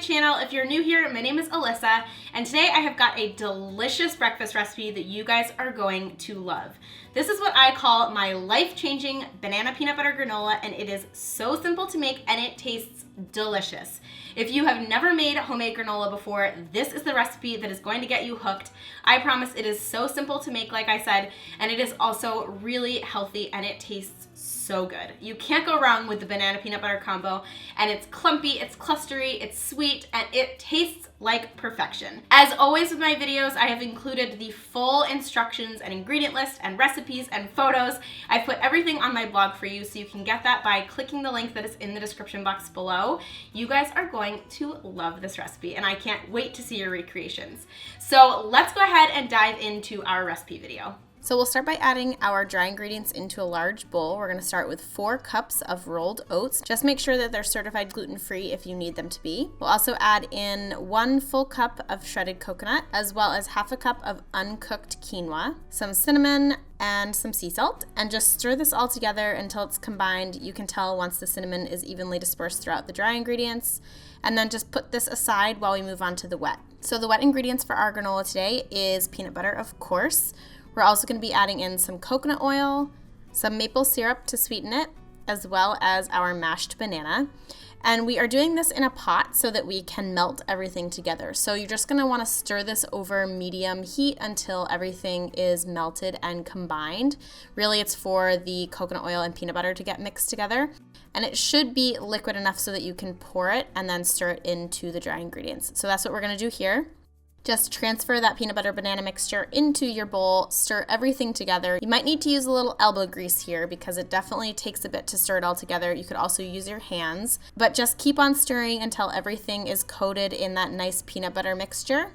channel. If you're new here, my name is Alyssa, and today I have got a delicious breakfast recipe that you guys are going to love. This is what I call my life-changing banana peanut butter granola, and it is so simple to make and it tastes delicious. If you have never made homemade granola before, this is the recipe that is going to get you hooked. I promise it is so simple to make, like I said, and it is also really healthy and it tastes so good. You can't go wrong with the banana peanut butter combo, and it's clumpy, it's clustery, it's sweet, and it tastes like perfection. As always with my videos, I have included the full instructions and ingredient list and recipes and photos. I've put everything on my blog for you, so you can get that by clicking the link that is in the description box below. You guys are going to love this recipe, and I can't wait to see your recreations. So let's go ahead and dive into our recipe video. So we'll start by adding our dry ingredients into a large bowl. We're going to start with 4 cups of rolled oats. Just make sure that they're certified gluten-free if you need them to be. We'll also add in 1 full cup of shredded coconut, as well as half a cup of uncooked quinoa, some cinnamon, and some sea salt, and just stir this all together until it's combined. You can tell once the cinnamon is evenly dispersed throughout the dry ingredients, and then just put this aside while we move on to the wet. So the wet ingredients for our granola today is peanut butter, of course. We're also going to be adding in some coconut oil, some maple syrup to sweeten it, as well as our mashed banana. And we are doing this in a pot so that we can melt everything together. So you're just going to want to stir this over medium heat until everything is melted and combined. Really, it's for the coconut oil and peanut butter to get mixed together. And it should be liquid enough so that you can pour it and then stir it into the dry ingredients. So that's what we're going to do here. Just transfer that peanut butter banana mixture into your bowl, stir everything together. You might need to use a little elbow grease here because it definitely takes a bit to stir it all together. You could also use your hands, but just keep on stirring until everything is coated in that nice peanut butter mixture.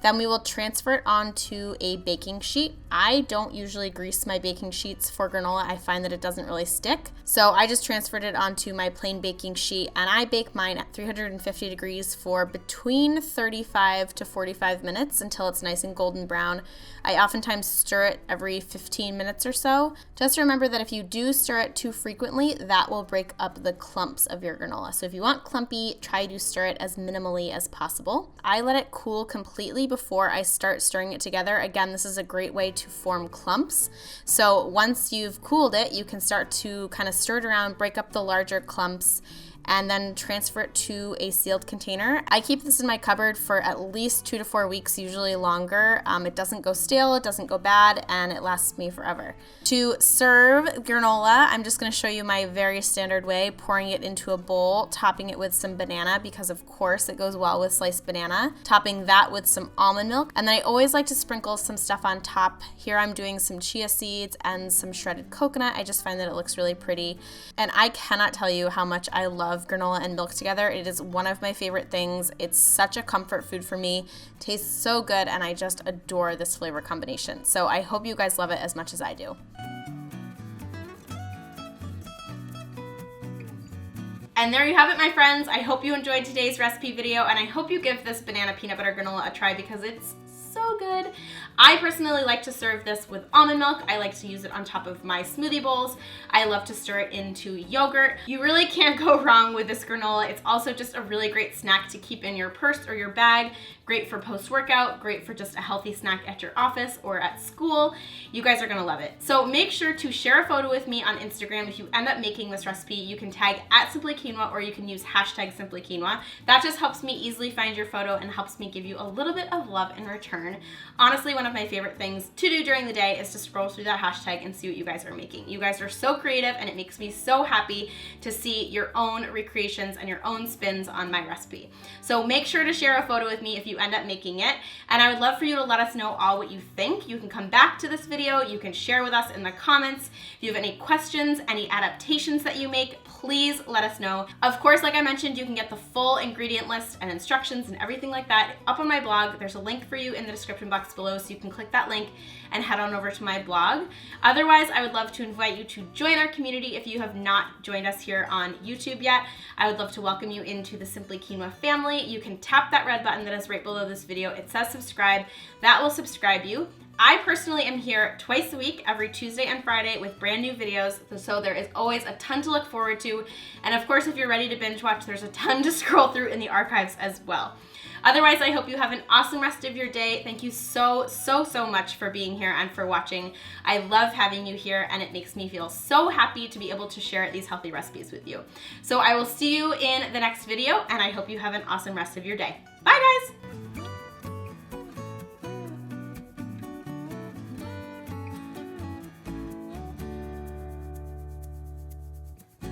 Then we will transfer it onto a baking sheet. I don't usually grease my baking sheets for granola. I find that it doesn't really stick. So I just transferred it onto my plain baking sheet, and I bake mine at 350 degrees for between 35 to 45 minutes until it's nice and golden brown. I oftentimes stir it every 15 minutes or so. Just remember that if you do stir it too frequently, that will break up the clumps of your granola. So if you want clumpy, try to stir it as minimally as possible. I let it cool completely before I start stirring it together. Again, this is a great way to form clumps. So once you've cooled it, you can start to kind of stir it around, break up the larger clumps, and then transfer it to a sealed container. I keep this in my cupboard for at least 2 to 4 weeks, usually longer. It doesn't go stale, it doesn't go bad, and it lasts me forever. To serve granola, I'm just gonna show you my very standard way, pouring it into a bowl, topping it with some banana because of course it goes well with sliced banana, topping that with some almond milk, and then I always like to sprinkle some stuff on top. Here I'm doing some chia seeds and some shredded coconut. I just find that it looks really pretty, and I cannot tell you how much I love granola and milk together. It is one of my favorite things. It's such a comfort food for me. Tastes so good, and I just adore this flavor combination. So I hope you guys love it as much as I do. And there you have it, my friends. I hope you enjoyed today's recipe video, and I hope you give this banana peanut butter granola a try because it's so good. I personally like to serve this with almond milk. I like to use it on top of my smoothie bowls. I love to stir it into yogurt. You really can't go wrong with this granola. It's also just a really great snack to keep in your purse or your bag. Great for post-workout, great for just a healthy snack at your office or at school. You guys are gonna love it. So make sure to share a photo with me on Instagram. If you end up making this recipe, you can tag @simplyquinoa or you can use #simplyquinoa. That just helps me easily find your photo and helps me give you a little bit of love in return. Honestly, one of my favorite things to do during the day is to scroll through that hashtag and see what you guys are making. You guys are so creative, and it makes me so happy to see your own recreations and your own spins on my recipe. So make sure to share a photo with me if you end up making it, and I would love for you to let us know all what you think. You can come back to this video, you can share with us in the comments. If you have any questions, any adaptations that you make, please let us know. Of course, like I mentioned, you can get the full ingredient list and instructions and everything like that up on my blog. There's a link for you in the description box below, so you can click that link and head on over to my blog. Otherwise, I would love to invite you to join our community if you have not joined us here on YouTube yet. I would love to welcome you into the Simply Quinoa family. You can tap that red button that is right below this video. It says subscribe. That will subscribe you. I personally am here twice a week, every Tuesday and Friday, with brand new videos, so there is always a ton to look forward to. And of course, if you're ready to binge watch, there's a ton to scroll through in the archives as well. Otherwise, I hope you have an awesome rest of your day. Thank you so much for being here and for watching. I love having you here, and it makes me feel so happy to be able to share these healthy recipes with you. So I will see you in the next video, and I hope you have an awesome rest of your day. Bye, guys!